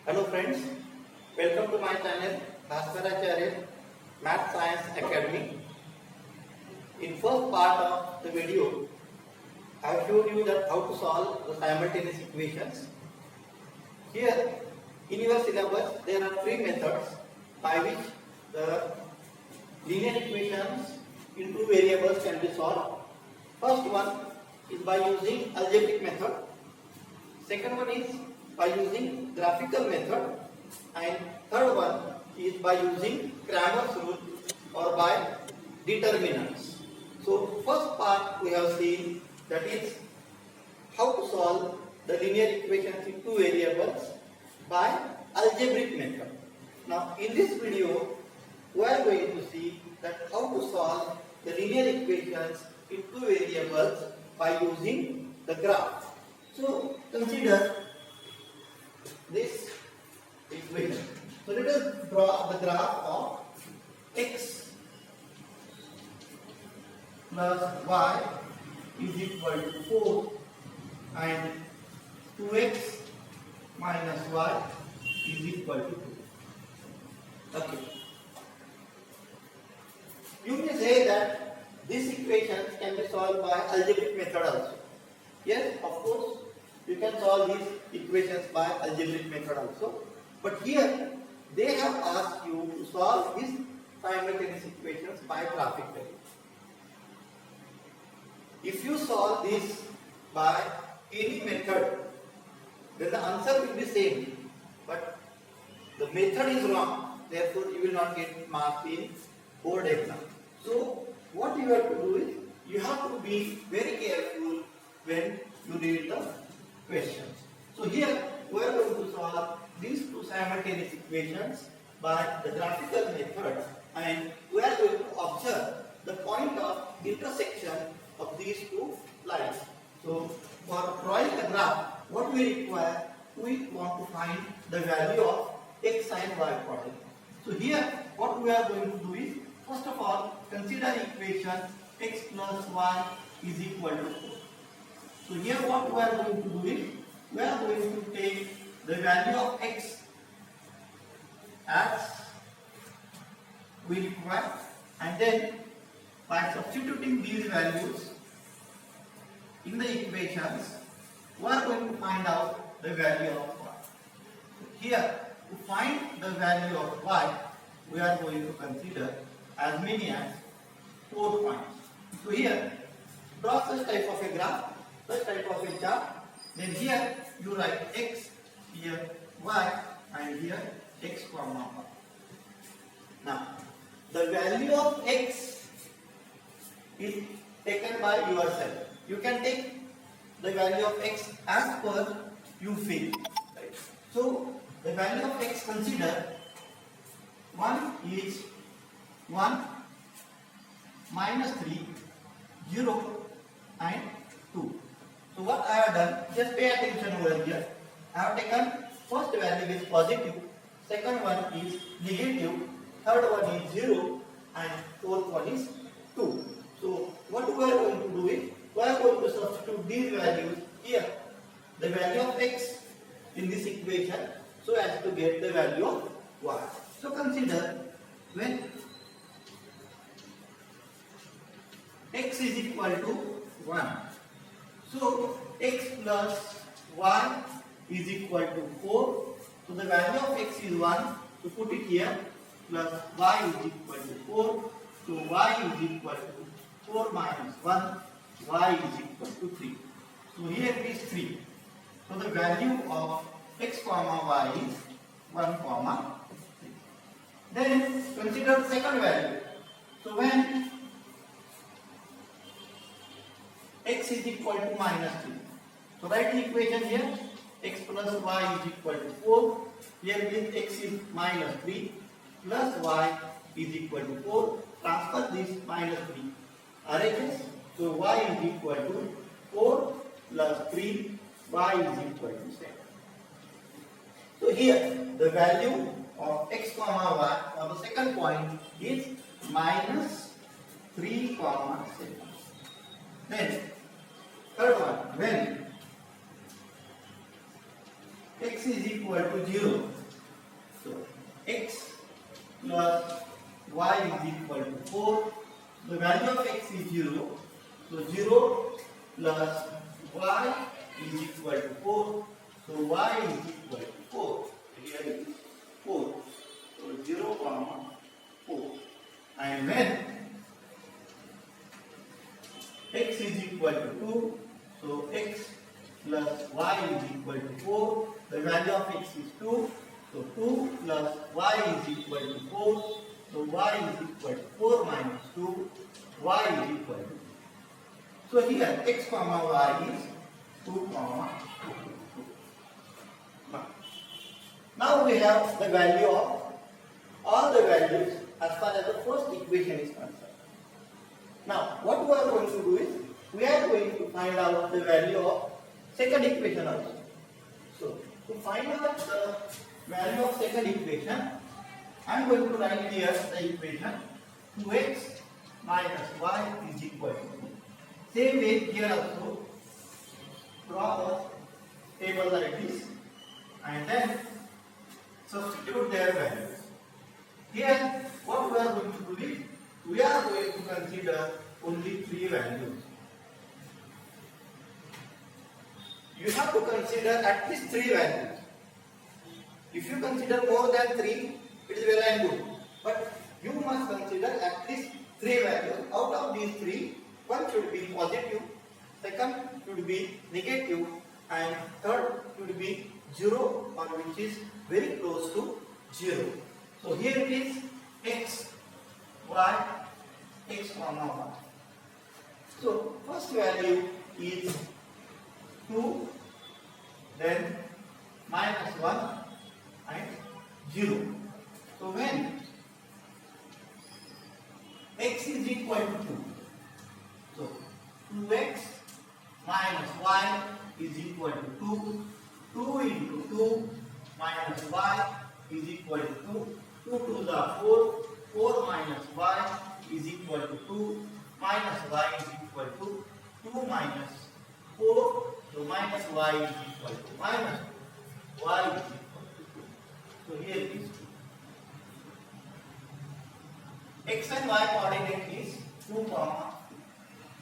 Hello friends, welcome to my channel Bhaskaracharya Math Science Academy. In first part of the video, I have showed you that how to solve the simultaneous equations. Here in your syllabus there are three methods by which the linear equations in two variables can be solved. First one is by using algebraic method. Second one is by using graphical method, and third one is by using Cramer's rule or by determinants. So first part we have seen, that is how to solve the linear equations in two variables by algebraic method. Now in this video we are going to see that how to solve the linear equations in two variables by using the graph. So consider this equation. So let us draw the graph of x plus y is equal to 4 and 2x minus y is equal to 2. Okay. You may say that these equations can be solved by algebraic method also. Yes, of course, you can solve these equations by algebraic method also. But here, they have asked you to solve these simultaneous equations by graphically. If you solve this by any method, then the answer will be same. But the method is wrong, therefore you will not get marks in board exam. So, what you have to do is, you have to be very careful when you read the questions. So here we are going to solve these two simultaneous equations by the graphical method, and we are going to observe the point of intersection of these two lines. So for drawing a graph, what we require, we want to find the value of x and y coordinate. So here what we are going to do is, first of all, consider equation x plus y is equal to 4. So here what we are going to do is, we are going to take the value of x as we require, and then by substituting these values in the equations, we are going to find out the value of y. So here, to find the value of y, we are going to consider as many as 4 points. So here, draw such type of a graph, such type of a chart. Then here you write x, here y, and here x comma y. Now the value of x is taken by yourself. You can take the value of x as per you feel. Right? So the value of x, consider 1 is 1, minus 3, 0 and 2. So what I have done, just pay attention over here. I have taken first value is positive, second one is negative, third one is 0 and fourth one is 2. So what we are going to do is, we are going to substitute these values here, the value of x in this equation, so as to get the value of y. So consider when x is equal to 1. So x plus y is equal to 4. So the value of x is 1. So put it here, plus y is equal to 4. So y is equal to 4 minus 1. Y is equal to 3. So here it is 3. So the value of x comma y is 1 comma 3. Then consider the second value. So when x is equal to minus 3. So write the equation here, x plus y is equal to 4. Here means x is minus 3 plus y is equal to 4. Transfer this minus 3. Arrange. So y is equal to 4 plus 3, y is equal to 7. So here the value of x comma y for the second point is minus 3 comma 7. Then third one, when x is equal to 0. So x plus y is equal to 4. The value of x is 0. So 0 plus y is equal to 4. So y is equal to 4. Here it is 4. So 0, 4. And when x is equal to 2, so x plus y is equal to 4. The value of x is 2. So 2 plus y is equal to 4. So y is equal to 4 minus 2. Y is equal to 2. So here x comma y is 2 comma 2. Now we have the value of all the values as far as the first equation is concerned. Now what we are going to do is we are going to find out the value of second equation also. So to find out the value of second equation, I am going to write here the equation 2x minus y is equal to 2. Same way here also draw the table like this and then substitute their values. Here what we are going to do is we are going to consider only 3 values. You have to consider at least 3 values. If you consider more than 3, it is well and good. But you must consider at least 3 values. Out of these 3, one should be positive, second should be negative, and third should be 0 or which is very close to 0. So here it is x, y, x comma 1. So first value is 2, then minus 1 and 0. So when x is equal to 2, so 2x minus y is equal to 2. 2 into 2 minus y is equal to 2. 2 to the 4. 4 minus y is equal to 2. Minus y is equal to 2 minus 4. So minus y is equal to minus 2. Y is equal to 2. So here it is 2. X and y coordinate is 2 comma.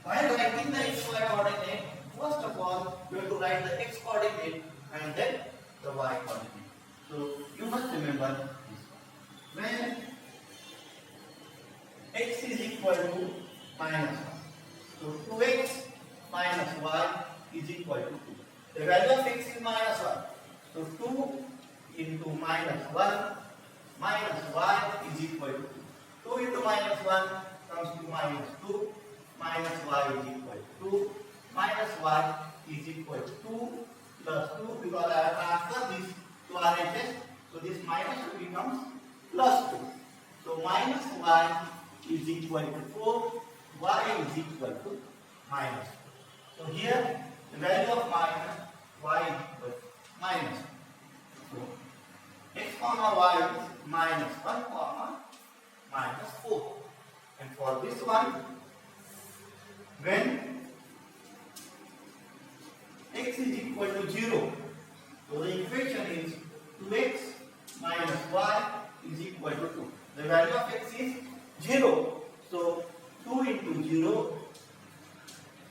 While writing the x y coordinate, first of all you have to write the x coordinate and then the y coordinate. So you must remember this one. When x is equal to minus 1, so 2x minus y is equal to 2. The value of x is minus 1. So 2 into minus 1 minus y is equal to 2. 2 into minus 1 comes to minus 2. Minus y is equal to 2. Minus y is equal to 2 plus 2 because I have transferred this to RHS. So this minus 2 becomes plus 2. So minus y is equal to 4. Y is equal to minus 2. So here the value of minus y is equal to minus 2. So x comma y is minus 1 comma minus 4. And for this one, when x is equal to 0, so the equation is 2x minus y is equal to 2. The value of x is 0. So 2 into 0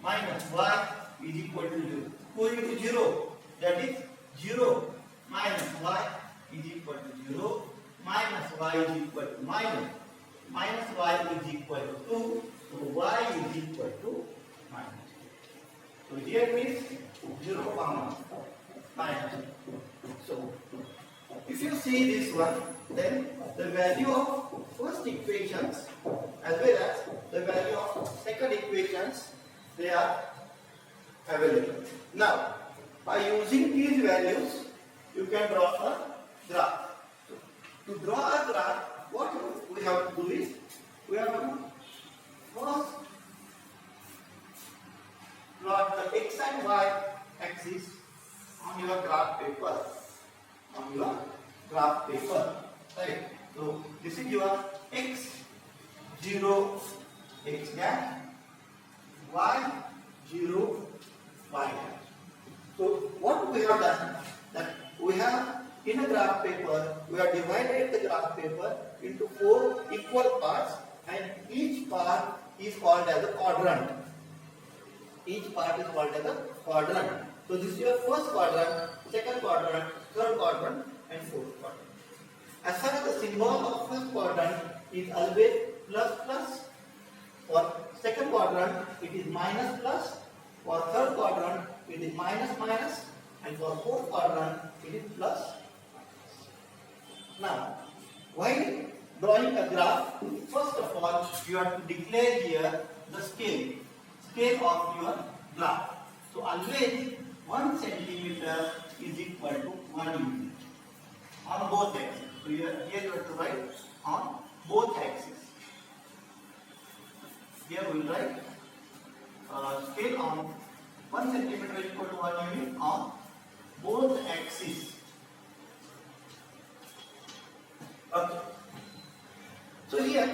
minus y is equal to 0. 2 into 0, that is 0 minus y is equal to 0. Minus y is equal to minus. Minus y is equal to 2. So y is equal to minus 2. So here it is 0 comma minus 2. So if you see this one, then the value of first equations as well as the value of second equations, they are available. Now by using these values you can draw a graph. So, to draw a graph, what we have to do is we have to first plot the x and y axis on your graph paper. On your graph paper, right? So this is your x 0 x dash, y 0 y dash. So what we have done that we have in a graph paper, we have divided the graph paper into 4 equal parts, and each part is called as a quadrant. Each part is called as a quadrant. So this is your first quadrant, second quadrant, third quadrant, and fourth quadrant. As far as the symbol of first quadrant is always plus plus. For second quadrant it is minus plus. For third quadrant it is minus minus, and for fourth quadrant it is plus. Now, while drawing a graph, first of all you have to declare here the scale of your graph. So always 1 centimeter is equal to 1 unit on both axes. So here you have to write on both axes. Here we will write scale on 1 centimeter is equal to 1 unit on both axes. Okay. So here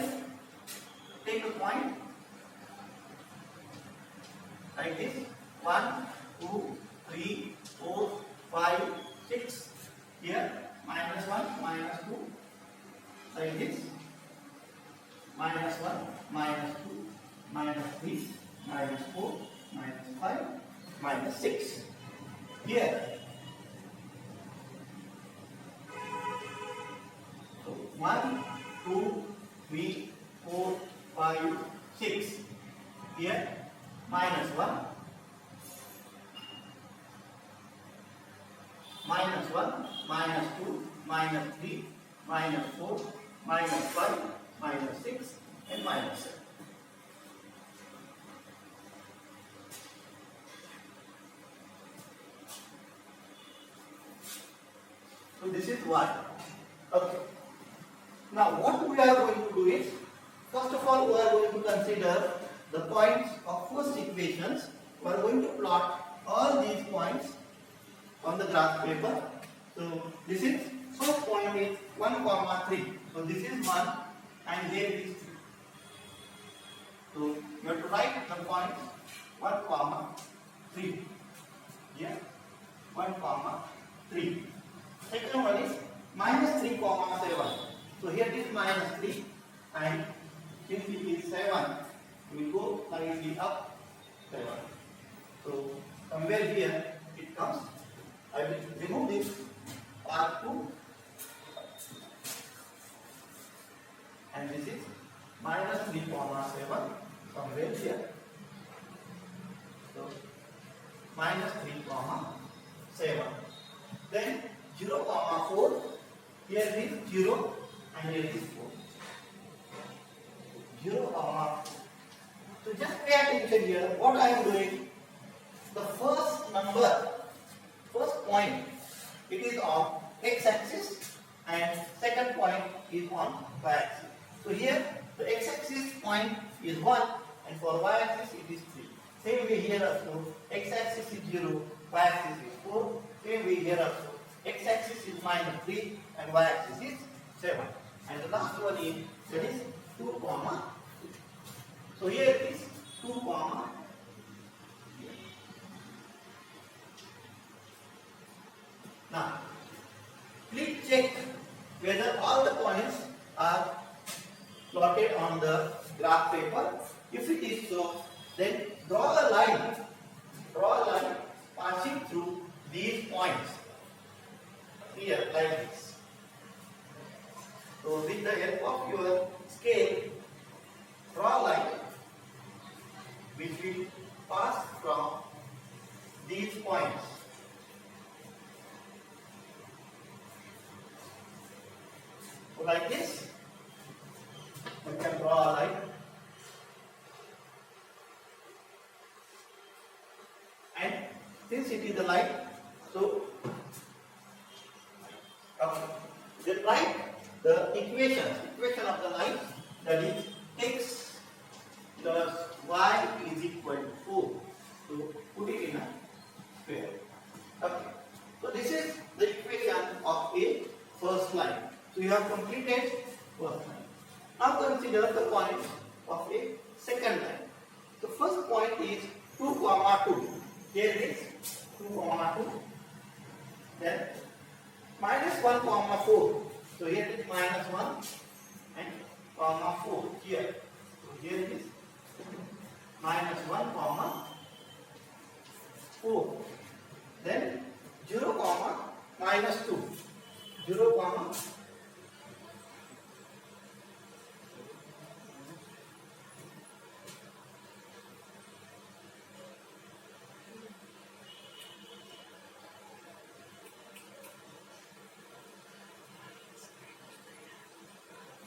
take a point like this: 1, 2, 3, 4, 5, 6. Here minus 1, minus 2, like this: minus 1, minus 2, minus 3, minus 4, minus 5, minus 6. Here, so 1, 2, 3, 4, 5, 6. Here minus 1, minus 1, minus 2, minus 3, minus 4, minus 5, minus 6, and minus 7. So this is what. Okay. Now what we are going to do is, first of all we are going to consider the points of first equations. We are going to plot all these points on the graph paper. So this is first point is 1, 3. So this is 1 and here it is 3. So you have to write the points 1, 3. Here 1, 3. Second one is minus 3, 7. So here it is minus 3, and since it is 7, we go slightly up 7. So somewhere here it comes. I will remove this part 2, and this is minus 3, 7 somewhere here. So minus 3, 7. Then 0, 4. Here is 0 and here is 4. 0, 4. So just pay attention here. What I am doing, the first number, first point, it is on x-axis, and second point is on y-axis. So here the x-axis point is 1, and for y-axis it is 3. Same way here also, x-axis is 0, y-axis is 4. Same way here also, x-axis is minus 3 and y-axis is 7. And the last one is, that is 2, 2. So here it is 2, Now, please check whether all the points are plotted on the graph paper. If it is so, then draw a line passing through these points here like this. So with the help of your scale, draw a line which will pass from these points. So like this, you can draw a line. And since it is a line, so then write the equation of the line, that is x plus y is equal to 4. So put it in a square. Okay. So this is the equation of a first line. So you have completed first line. Now consider the points of a second line. The first point is 2, 2. Here it is 2, 2. Then minus 1 comma 4. So here it is minus 1 and comma 4 here. So here it is minus 1 comma 4. Then 0 comma minus 2. 0 comma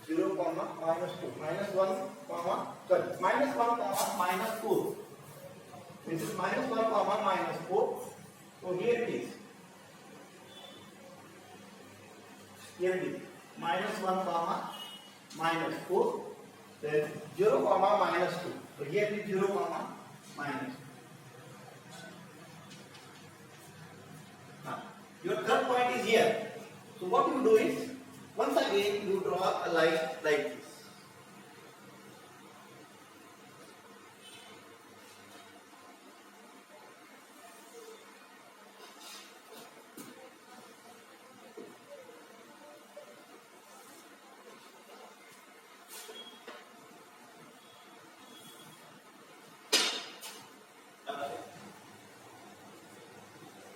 0 comma minus 2, minus 1 comma, sorry, minus 1 comma minus 4. This is minus 1 comma minus 4. So here it is. Here it is. Minus 1 comma minus 4. Then 0 comma minus 2. So here it is 0 comma minus 2. Now, your third point is here. So what you do is, once again you draw a line like this.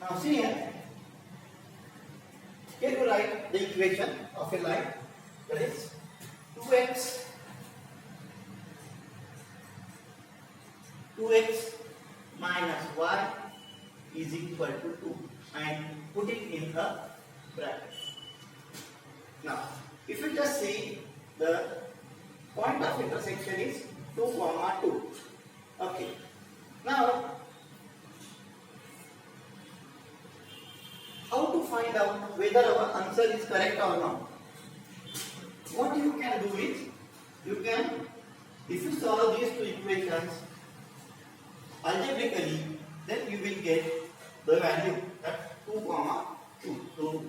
Now see here. Here you write the equation of a line, that is 2x minus y is equal to 2 and put it in the bracket. Now, if you just see the point of intersection is 2 comma 2. Okay. Now, how to find out whether our answer is correct or not? What you can do is, you can, if you solve these two equations algebraically, then you will get the value at 2 comma 2. So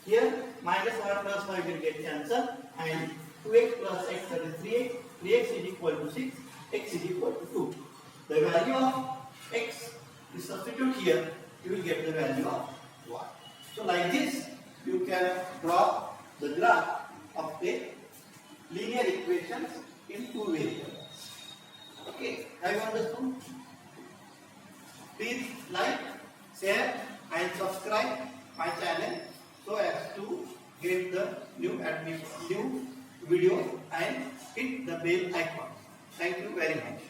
here minus 1 plus 5 will get the answer, and 2x plus x, that is 3x, 3x is equal to 6, x is equal to 2. The value of x is substitute here, you will get the value of y. So like this, you can draw the graph of a linear equations in two variables. Okay, have you understood? Please like, share and subscribe my channel so as to get the new videos and hit the bell icon. Thank you very much.